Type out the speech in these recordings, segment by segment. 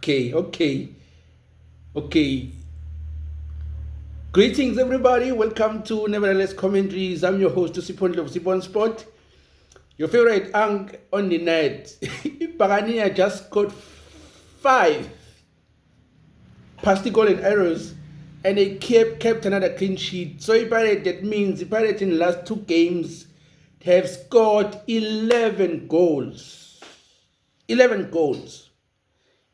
Okay. Greetings, everybody. Welcome to Nevertheless Commentaries. I'm your host, Sipon of Sipon Sport. Your favorite Ank on the net. Pagania just scored 5 past the goal and arrows, and they kept another clean sheet. So that means the Pirates in the last 2 games have scored 11 goals. 11 goals.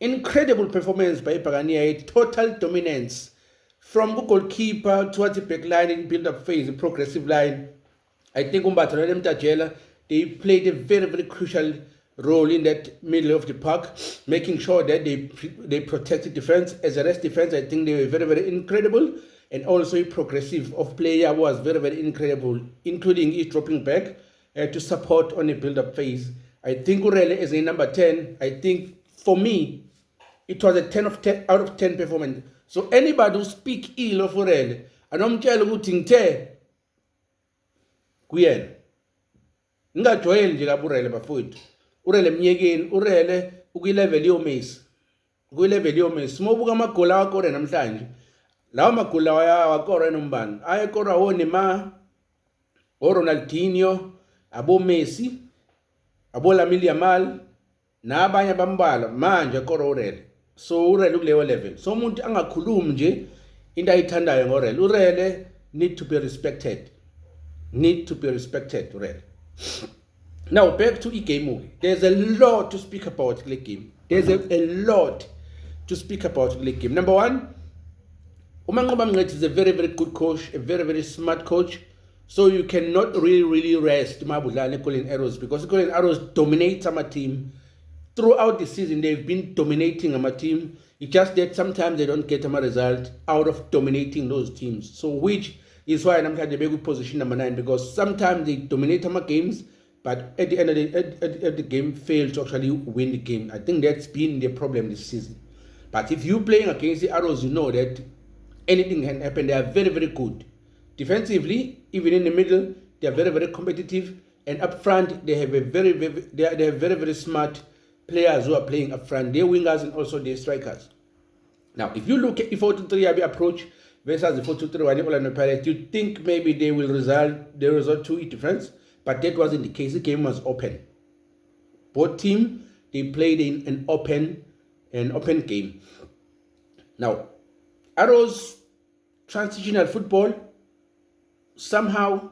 Incredible performance by Pagania, total dominance from the goalkeeper towards the back line in build-up phase, the progressive line. I think Umbatha Mtajela, they played a very, very crucial role in that middle of the park, making sure that they protected defense. As a rest defense, I think they were very, very incredible, and also a progressive of player was very, very incredible, including his dropping back to support on a build-up phase. I think Urele is a number 10. I think for me, it was a 10 out of 10 performance. So anybody who speak ill of Urele, anomtshela ukuthi ngithe kuyena ngingajwayeli nje kaburele bafowethu. Urele mnyekeni, Urele ukuyilevel yomesi. Ukuyilevel yomesi. Mobuka amagoli awakore namhlanje. Lawo magoli awakore nombani. Ayekora wonema Ronaldinho, abo Messi, abo Lamine Yamal, nabanye bambala manje akora Urele. So Urele ukuleyo level. So umuntu angakhulumi nje into ayithandayo ngorele. Urele need to be respected. Urele. Now back to game. There's a lot to speak about the game. A lot to speak about the game. Number one, Umanqoba Mngadi is a very, very good coach, a very, very smart coach. So you cannot really rest Mabudlane Colin Arrows, because Colin Arrows dominates our team. Throughout the season, they've been dominating our team. It's just that sometimes they don't get a result out of dominating those teams. So which is why I'm trying to be good position number 9, because sometimes they dominate our games, but at the end of the game fail to actually win the game. I think that's been the problem this season. But if you're playing against the Arrows, you know that anything can happen. They are very, very good. Defensively, even in the middle, they are very, very competitive. And up front, they have very, very smart players who are playing up front. They're wingers and also they're strikers. Now, if you look at the 4-2-3 approach versus the 4-2-3 Orlando Pirates, you think maybe they will resort to a difference, but that wasn't the case. The game was open. Both teams, they played in an open game. Now, Arrows transitional football somehow,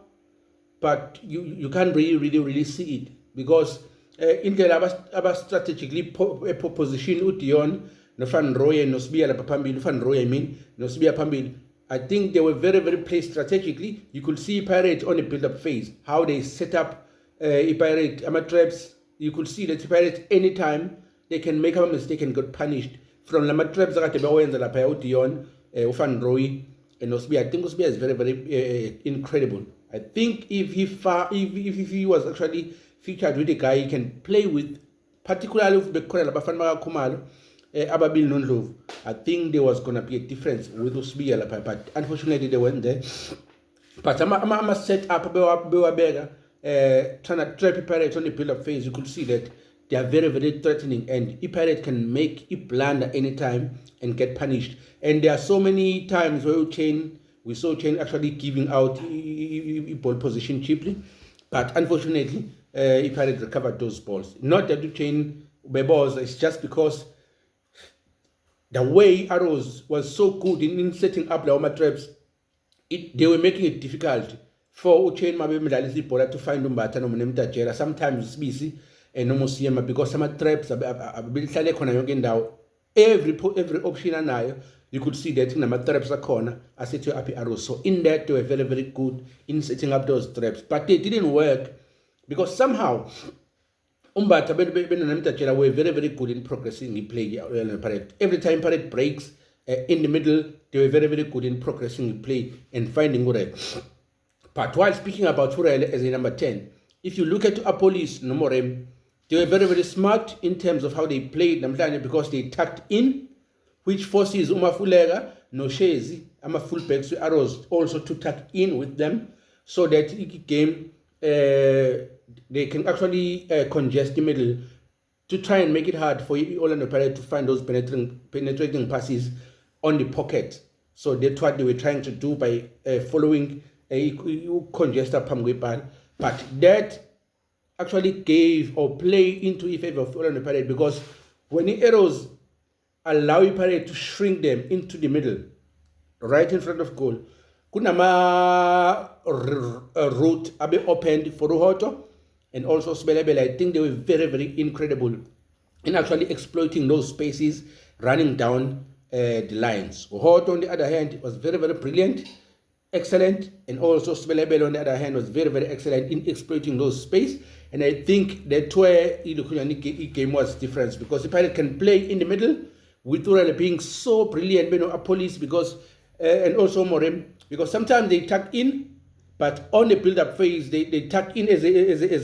but you can't really see it, because in the strategically position uDion no Van Rooyen no Sibiya lapha phambili, Van Rooyen no Sibiya phambili. I think they were very, very placed strategically. You could see Pirates on a build-up phase, how they set up Pirates traps. You could see that Pirates anytime they can make a mistake and get punished from the traps that they bewenza lapha uDion, Van Rooyen and Osbiya. I think Osbiya is very, very incredible. I think if he was actually featured with a guy he can play with, particularly with Bekorela Bafana Kumalo, Ababil Nondlov, I think there was gonna be a difference with Osbiya, but unfortunately they weren't there. But I'm set up Bewabega, trying to trap Pirates on the build-up phase. You could see that they are very, very threatening, and Pirates can make a blunder anytime and get punished. And there are so many times where we saw Chain actually giving out ball position cheaply, but unfortunately, Pirates recovered those balls. Not that Chain balls, it's just because the way Arrows was so good in setting up the Oma traps, they were making it difficult for Chain Mabemdalisi Bola to find Umbatha no Mnemtajela. Sometimes it's busy and almost Yema, because some traps are built every option anayo. You could see that in the traps are corner, I set you up Arrows. So in that they were very, very good in setting up those traps, but they didn't work because somehow Umbatha were very, very good in progressing in play. Every time Pirates breaks in the middle, they were very, very good in progressing in play and finding Urele. But while speaking about Urele as a number 10, if you look at Apolis Nomorem, they were very, very smart in terms of how they played namhlanje, because they tucked in, which forces Umafulega, Noshezi, Ama fullbacks, Arrows also to tuck in with them, so that the game they can actually congest the middle to try and make it hard for Orlando Pirates to find those penetrating passes on the pocket. So that's what they were trying to do by following a congester Pamwepal. But that actually gave or play into the favor of Orlando Pirates, because when the arrows allow the Pirates to shrink them into the middle, right in front of goal, kunama route abe opened for Uhoto and also Sibelebele. I think they were very, very incredible in actually exploiting those spaces, running down the lines. Uhoto, on the other hand, was very, very brilliant, excellent, and also Sibelebele, on the other hand, was very, very excellent in exploiting those space. And I think that's where the game was different, because the Pirate can play in the middle with Urele being so brilliant, a police, because and also Morem, because sometimes they tuck in, but on the build-up phase, they tuck in as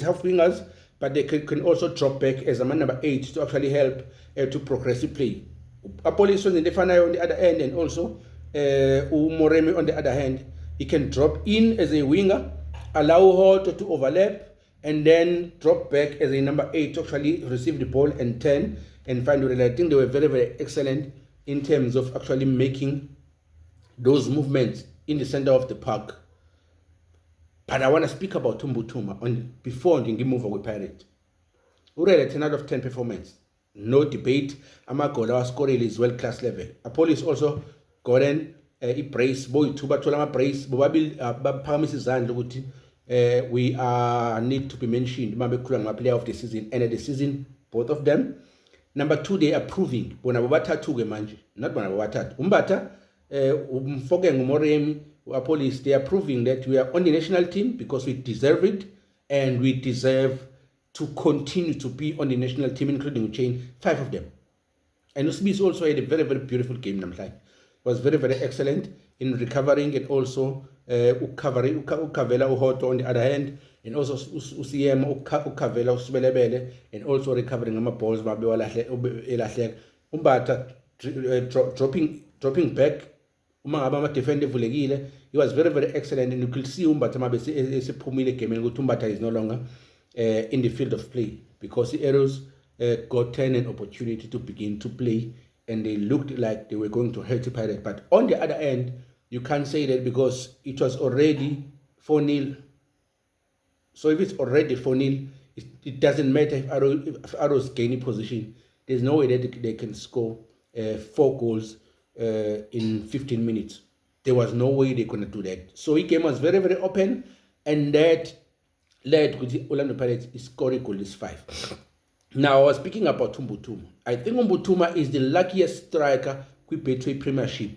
half wingers, but they can also drop back as a man number 8 to actually help to progressive play. Police on the Defana on the other end, and also Moremi on the other hand, he can drop in as a winger, allow her to overlap, and then drop back as a number 8 to actually receive the ball and turn and find it. I think they were very, very excellent in terms of actually making those movements in the center of the park. But I want to speak about Tumbutuma before we move away Pirate. Urele 10 out of 10 performance. No debate. Amagola scoring is world class level. Police also gotten a brace, boy tuba tolama brace, bobabil promises and we need to be mentioned. Mabekulanga player of the season, end of the season, both of them. Number 2, they are proving. Bonabata tuge manje, not Bonabata. Umbata, Fogeng Moremi, Police, they are proving that we are on the national team because we deserve it, and we deserve to continue to be on the national team, including chain 5 of them. And Usbis also had a very, very beautiful game. Was very, very excellent in recovering, and also Ukavela Uhoto on the other hand, and also Usiem Ukavela Usbelebele, and also recovering on my balls, Umbata dropping back. He was very, very excellent, and you could see Umbata game, and Umbata is no longer in the field of play, because the Arrows got an opportunity to begin to play, and they looked like they were going to hurt the Pirates. But on the other end, you can't say that, because it was already 4-0. So if it's already 4-0, it doesn't matter if Arrows gain position. There's no way that they can score 4 goals in 15 minutes. There was no way they couldn't do that. So the game was very, very open, and that led to the Orlando Pirates scoring goal is 5. Now, I was speaking about Tumbutuma. I think Tumbutuma is the luckiest striker with Betway Premiership.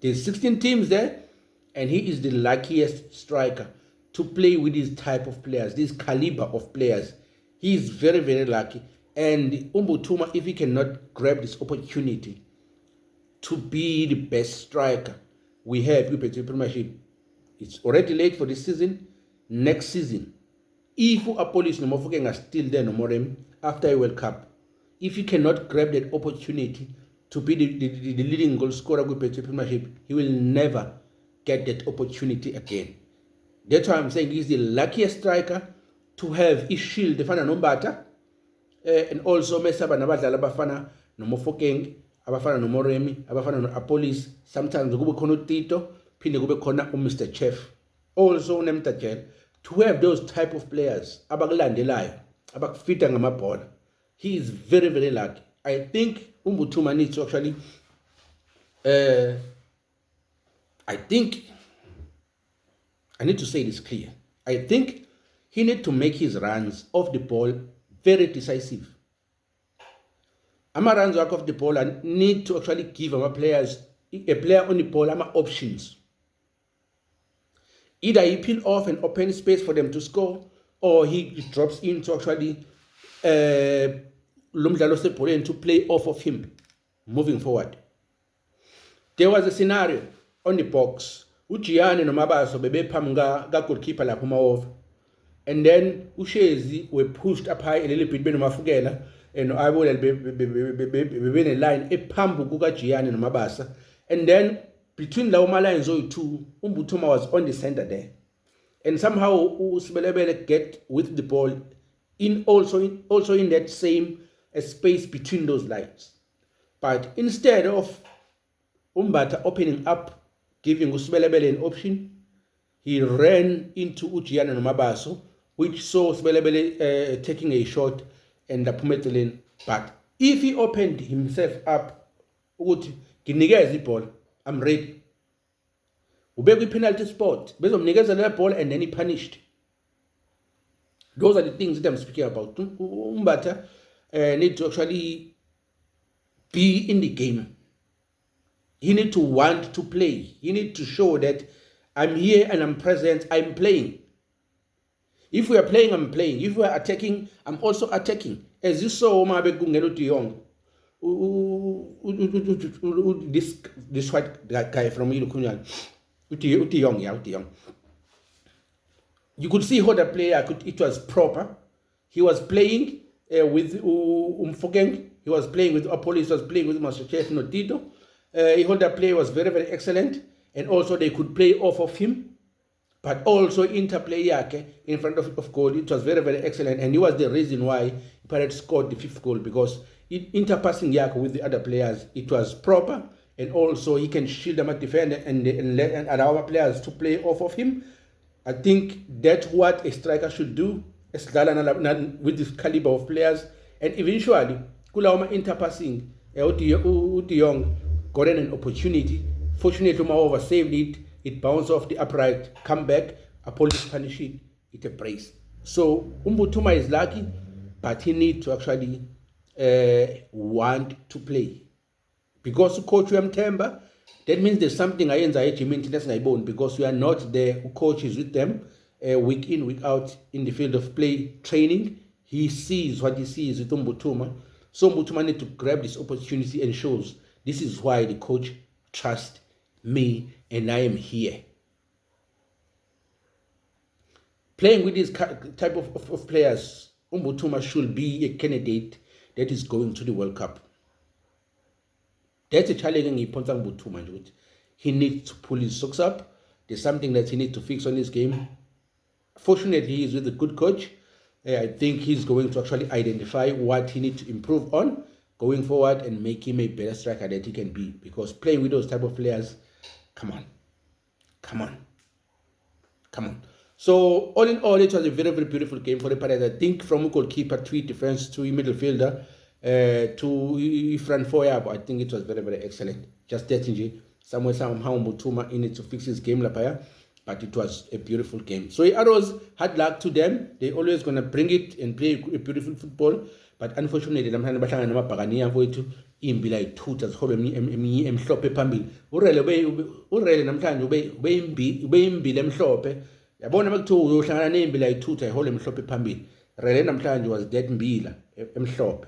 There's 16 teams there, and he is the luckiest striker to play with this type of players, this caliber of players. He is very, very lucky. And Tumbutuma, if he cannot grab this opportunity to be the best striker we have with Betway Premiership, it's already late for this season. Next season, if Police no more are still there no more after a World Cup, if he cannot grab that opportunity to be the leading goal scorer with Betway Premiership, he will never get that opportunity again. That's why I'm saying he's the luckiest striker to have his shield, the Fana Nombata, and also Mesaba Nabadala Bafana, no more Fokeng, Abafana no Moremi, Abafana no Apolis, sometimes the Gube Kono Tito, Pine Gube Kona Mr. Chef, also Nemtakel, to have those type of players, Abaglandelayo, Abakfita Ngamapona. He is very, very lucky. I think Tumbutuma needs to actually, I need to say this clear. I think he needs to make his runs off the ball very decisive. Ama runs off the ball and need to actually give a player on the ball options. Either he peel off and open space for them to score, or he drops in to actually to play off of him moving forward. There was a scenario on the box. Ujiane no Mabaso bebe pamga ga goalkeeper la over. And then Ushezi were pushed up high a little bit beno mafugela, and I will be a line a pambu guga Gianni no Mabasa. And then between Laumala and Zoe 2, Tumbutuma was on the center there. And somehow Usbelebele get with the ball in also in that same a space between those lines. But instead of Mbatha opening up, giving Sibelebele an option, he ran into Ujiana Nomabaso, which saw Sibelebele taking a shot and Pumetelin. But if he opened himself up, would Ginikeza the ball, I'm ready. Ubekwi penalty spot, bezomnikeza that ball and then he punished. Those are the things that I'm speaking about. Mbatha need to actually be in the game. He need to want to play. He need to show that I'm here and I'm present, I'm playing. If we are playing, I'm playing. If we are attacking, I'm also attacking. As you saw, Mabekungelo de Jong, this white guy from Ilukunyan, Uti Young. You could see how the player it was proper. He was playing with Umfokeng. He was playing with Apollo. He was playing with Master Chef Notito. The play was very, very excellent. And also they could play off of him. But also interplay yake in front of goal. It was very, very excellent. And it was the reason why Pirates scored the 5th goal. Because interpassing yake with the other players, it was proper. And also he can shield them at defender and allow our players to play off of him. I think that's what a striker should do with this caliber of players. And eventually, Kulawama interpassing, De Jong got an opportunity. Fortunately, Maova saved it. It bounced off the upright, come back, Apollo punish it, it a brace. So Mbuthuma is lucky, but he needs to actually want to play. Because coach Temba, that means there's something I because we are not there who coaches with them week in, week out in the field of play training. He sees what he sees with Mbuthuma. So Mbuthuma needs to grab this opportunity and shows this is why the coach trusts me and I am here. Playing with this type of players, Mbuthuma should be a candidate that is going to the World Cup. That's a challenge in Mbuthuma. He needs to pull his socks up. There's something that he needs to fix on his game. Fortunately, he's with a good coach. I think he's going to actually identify what he needs to improve on going forward and make him a better striker that he can be. Because playing with those type of players, come on. So all in all, it was a very, very beautiful game for the Pirates. I think from goalkeeper to defense to midfielder to front four, I think it was very, very excellent. Just that somehow Mbuthuma in it to fix his game lapaya, but it was a beautiful game. So Arrows had luck to them. They always gonna bring it and play a beautiful football. But unfortunately, namhlanje bahlangana namabhakaniya mfowethu imbila ithutha zihobe eminye emhlophe phambili. Urele namhlanje ube imbila emhlophe. Yabona makuthiwa uyohlangana nembila ithutha ihole emhlophe phambili. Rele namhlanje was that mbila emhlophe.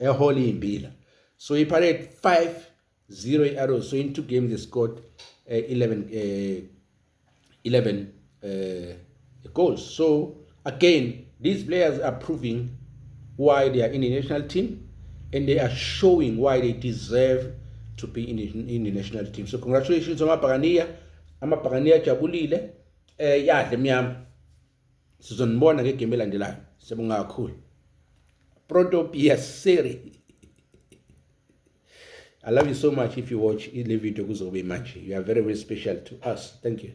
Ehole imbila. So he parade 5-0 Arrows. So in 2 games they scored 11 goals. So again, these players are proving why they are in the national team, and they are showing why they deserve to be in the national team. So congratulations on Amabhakaniya jabulile. Yadle mnyama. Sizonibona ngegame elandelayo. Sibonga kakhulu. Pronto piacere. I love you so much. If you watch the video, you are very, very special to us. Thank you.